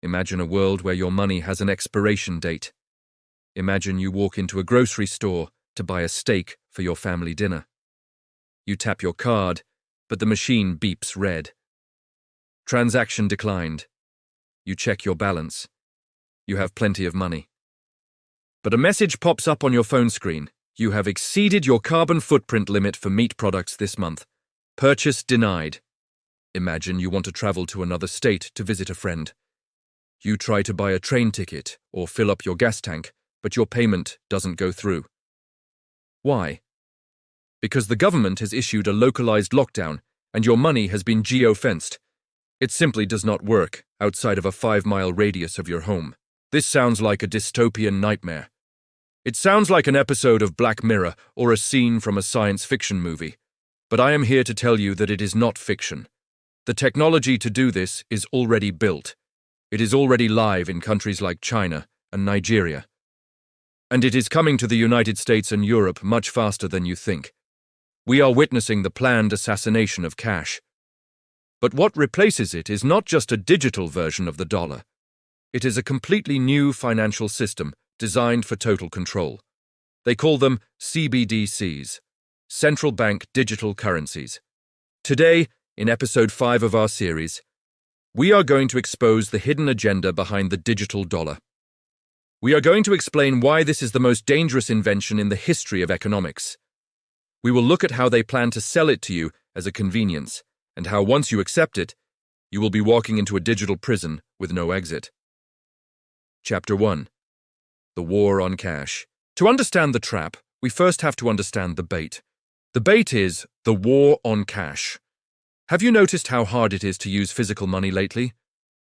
Imagine a world where your money has an expiration date. Imagine you walk into a grocery store to buy a steak for your family dinner. You tap your card, but the machine beeps red. Transaction declined. You check your balance. You have plenty of money. But a message pops up on your phone screen. You have exceeded your carbon footprint limit for meat products this month. Purchase denied. Imagine you want to travel to another state to visit a friend. You try to buy a train ticket or fill up your gas tank, but your payment doesn't go through. Why? Because the government has issued a localized lockdown and your money has been geo-fenced. It simply does not work outside of a 5-mile radius of your home. This sounds like a dystopian nightmare. It sounds like an episode of Black Mirror or a scene from a science fiction movie. But I am here to tell you that it is not fiction. The technology to do this is already built. It is already live in countries like China and Nigeria. And it is coming to the United States and Europe much faster than you think. We are witnessing the planned assassination of cash. But what replaces it is not just a digital version of the dollar. It is a completely new financial system designed for total control. They call them CBDCs, Central Bank Digital Currencies. Today, in episode 5 of our series, we are going to expose the hidden agenda behind the digital dollar. We are going to explain why this is the most dangerous invention in the history of economics. We will look at how they plan to sell it to you as a convenience, and how once you accept it, you will be walking into a digital prison with no exit. Chapter 1. The War on Cash. To understand the trap, we first have to understand the bait. The bait is the war on cash. Have you noticed how hard it is to use physical money lately?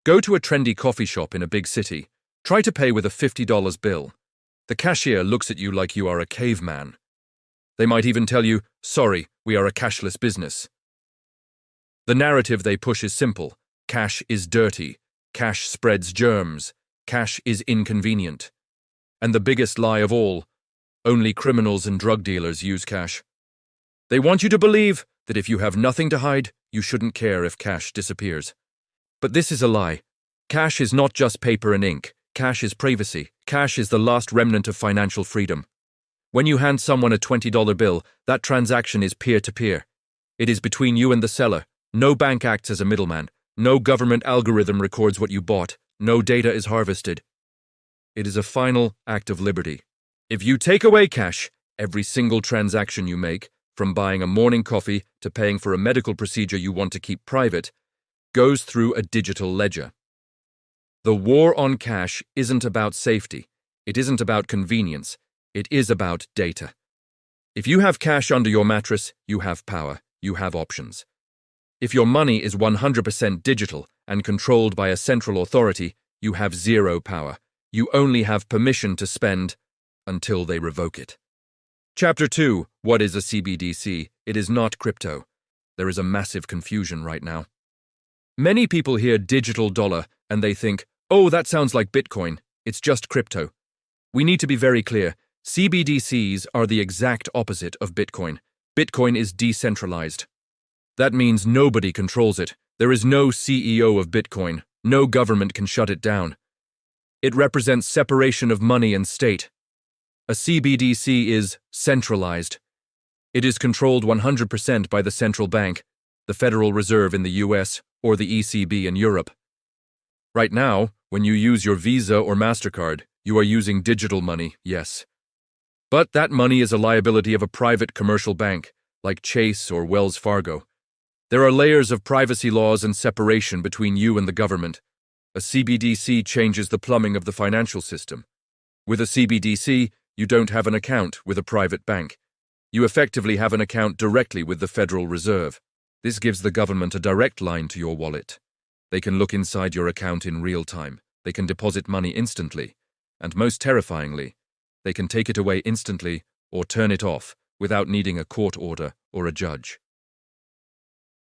Go to a trendy coffee shop in a big city. Try to pay with a $50 bill. The cashier looks at you like you are a caveman. They might even tell you, "Sorry, we are a cashless business." The narrative they push is simple. Cash is dirty. Cash spreads germs. Cash is inconvenient. And the biggest lie of all, only criminals and drug dealers use cash. They want you to believe that if you have nothing to hide, you shouldn't care if cash disappears. But this is a lie. Cash is not just paper and ink. Cash is privacy. Cash is the last remnant of financial freedom. When you hand someone a $20 bill, that transaction is peer-to-peer. It is between you and the seller. No bank acts as a middleman. No government algorithm records what you bought. No data is harvested. It is a final act of liberty. If you take away cash, every single transaction you make, from buying a morning coffee to paying for a medical procedure you want to keep private, goes through a digital ledger. The war on cash isn't about safety. It isn't about convenience. It is about data. If you have cash under your mattress, you have power. You have options. If your money is 100% digital and controlled by a central authority, you have zero power. You only have permission to spend until they revoke it. Chapter 2. What is a CBDC? It is not crypto. There is a massive confusion right now. Many people hear digital dollar and they think, "Oh, that sounds like Bitcoin. It's just crypto." We need to be very clear. CBDCs are the exact opposite of Bitcoin. Bitcoin is decentralized. That means nobody controls it. There is no CEO of Bitcoin. No government can shut it down. It represents separation of money and state. A CBDC is centralized. It is controlled 100% by the central bank, the Federal Reserve in the US, or the ECB in Europe. Right now, when you use your Visa or MasterCard, you are using digital money, yes. But that money is a liability of a private commercial bank, like Chase or Wells Fargo. There are layers of privacy laws and separation between you and the government. A CBDC changes the plumbing of the financial system. With a CBDC, you don't have an account with a private bank. You effectively have an account directly with the Federal Reserve. This gives the government a direct line to your wallet. They can look inside your account in real time. They can deposit money instantly. And most terrifyingly, they can take it away instantly or turn it off without needing a court order or a judge.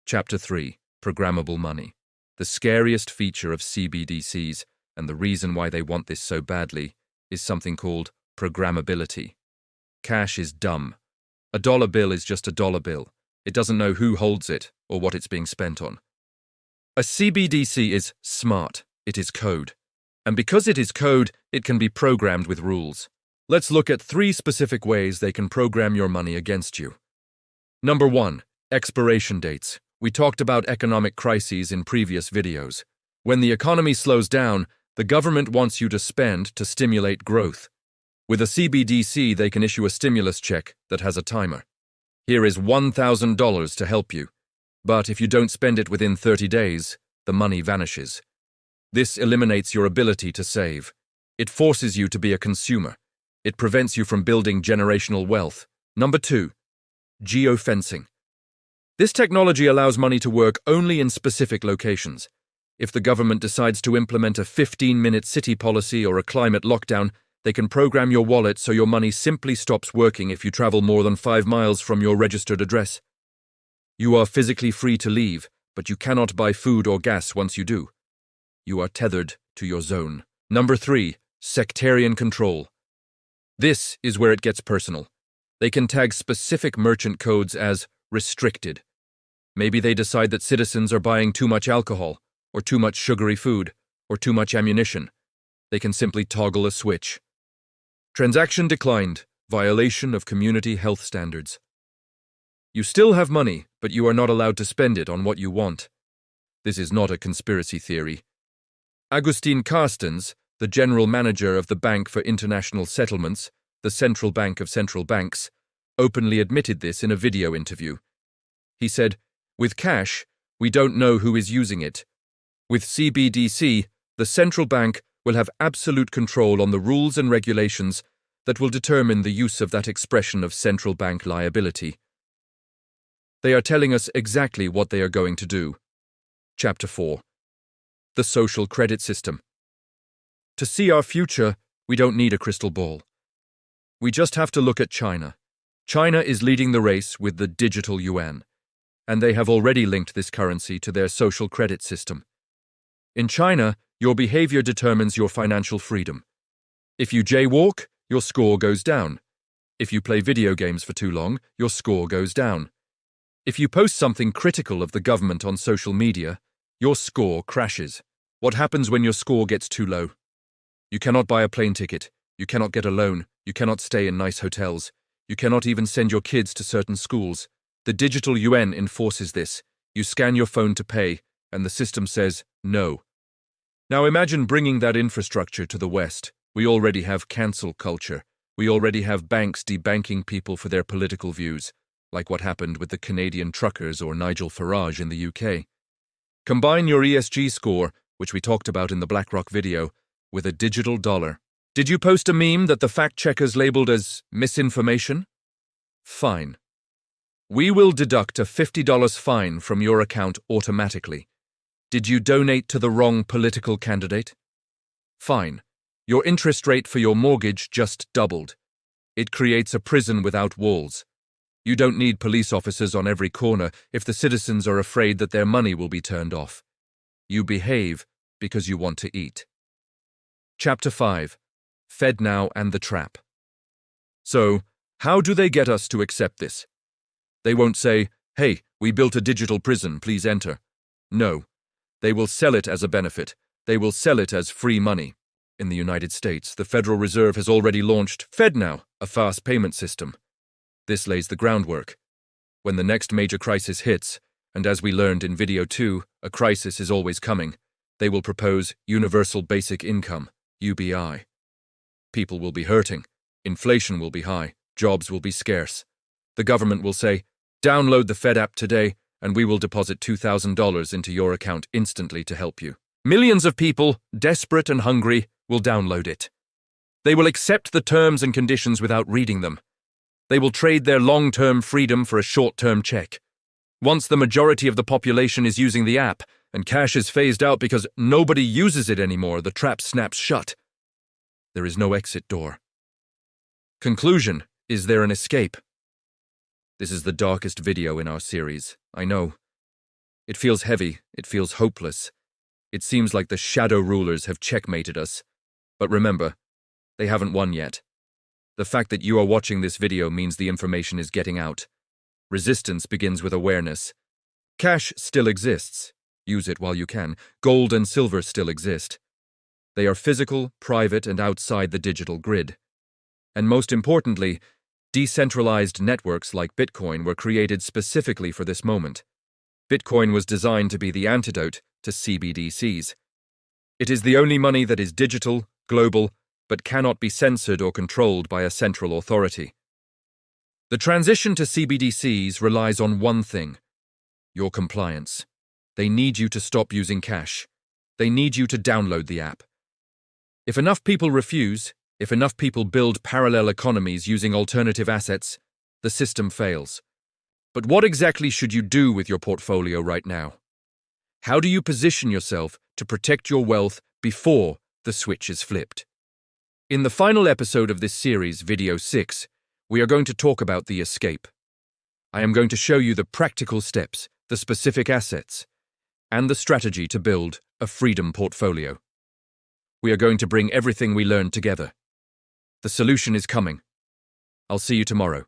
Chapter 3. Programmable Money. The scariest feature of CBDCs, and the reason why they want this so badly, is something called programmability. Cash is dumb. A dollar bill is just a dollar bill. It doesn't know who holds it or what it's being spent on. A CBDC is smart. It is code. And because it is code, it can be programmed with rules. Let's look at 3 specific ways they can program your money against you. Number 1. Expiration dates. We talked about economic crises in previous videos. When the economy slows down, the government wants you to spend to stimulate growth. With a CBDC, they can issue a stimulus check that has a timer. Here is $1,000 to help you. But if you don't spend it within 30 days, the money vanishes. This eliminates your ability to save. It forces you to be a consumer. It prevents you from building generational wealth. Number 2. Geofencing. This technology allows money to work only in specific locations. If the government decides to implement a 15-minute city policy or a climate lockdown, they can program your wallet so your money simply stops working if you travel more than 5 miles from your registered address. You are physically free to leave, but you cannot buy food or gas once you do. You are tethered to your zone. Number 3. Sectarian control. This is where it gets personal. They can tag specific merchant codes as restricted. Maybe they decide that citizens are buying too much alcohol, or too much sugary food, or too much ammunition. They can simply toggle a switch. Transaction declined. Violation of community health standards. You still have money, but you are not allowed to spend it on what you want. This is not a conspiracy theory. Agustin Carstens, the general manager of the Bank for International Settlements, the central bank of central banks, openly admitted this in a video interview. He said, "With cash, we don't know who is using it. With CBDC, the central bank will have absolute control on the rules and regulations that will determine the use of that expression of central bank liability." They are telling us exactly what they are going to do. Chapter 4. The social credit system. To see our future, we don't need a crystal ball. We just have to look at China. China is leading the race with the digital yuan, and they have already linked this currency to their social credit system. In China, your behavior determines your financial freedom. If you jaywalk, your score goes down. If you play video games for too long, your score goes down. If you post something critical of the government on social media, your score crashes. What happens when your score gets too low? You cannot buy a plane ticket. You cannot get a loan. You cannot stay in nice hotels. You cannot even send your kids to certain schools. The digital yuan enforces this. You scan your phone to pay, and the system says no. Now imagine bringing that infrastructure to the West. We already have cancel culture. We already have banks debanking people for their political views, like what happened with the Canadian truckers or Nigel Farage in the UK. Combine your ESG score, which we talked about in the BlackRock video, with a digital dollar. Did you post a meme that the fact-checkers labeled as misinformation? Fine. We will deduct a $50 fine from your account automatically. Did you donate to the wrong political candidate? Fine. Your interest rate for your mortgage just doubled. It creates a prison without walls. You don't need police officers on every corner if the citizens are afraid that their money will be turned off. You behave because you want to eat. Chapter 5. FedNow and the Trap. So, how do they get us to accept this? They won't say, "Hey, we built a digital prison, please enter." No. They will sell it as a benefit. They will sell it as free money. In the United States, the Federal Reserve has already launched FedNow, a fast payment system. This lays the groundwork. When the next major crisis hits, and as we learned in video 2, a crisis is always coming, they will propose Universal Basic Income, UBI. People will be hurting, inflation will be high, jobs will be scarce. The government will say, "Download the Fed app today, and we will deposit $2,000 into your account instantly to help you." Millions of people, desperate and hungry, will download it. They will accept the terms and conditions without reading them. They will trade their long-term freedom for a short-term check. Once the majority of the population is using the app, and cash is phased out because nobody uses it anymore, the trap snaps shut. There is no exit door. Conclusion: is there an escape? This is the darkest video in our series, I know. It feels heavy, it feels hopeless. It seems like the shadow rulers have checkmated us. But remember, they haven't won yet. The fact that you are watching this video means the information is getting out. Resistance begins with awareness. Cash still exists. Use it while you can. Gold and silver still exist. They are physical, private, and outside the digital grid. And most importantly, decentralized networks like Bitcoin were created specifically for this moment. Bitcoin was designed to be the antidote to CBDCs. It is the only money that is digital, global, but cannot be censored or controlled by a central authority. The transition to CBDCs relies on one thing: your compliance. They need you to stop using cash. They need you to download the app. If enough people refuse, if enough people build parallel economies using alternative assets, the system fails. But what exactly should you do with your portfolio right now? How do you position yourself to protect your wealth before the switch is flipped? In the final episode of this series, Video 6, we are going to talk about the escape. I am going to show you the practical steps, the specific assets, and the strategy to build a freedom portfolio. We are going to bring everything we learned together. The solution is coming. I'll see you tomorrow.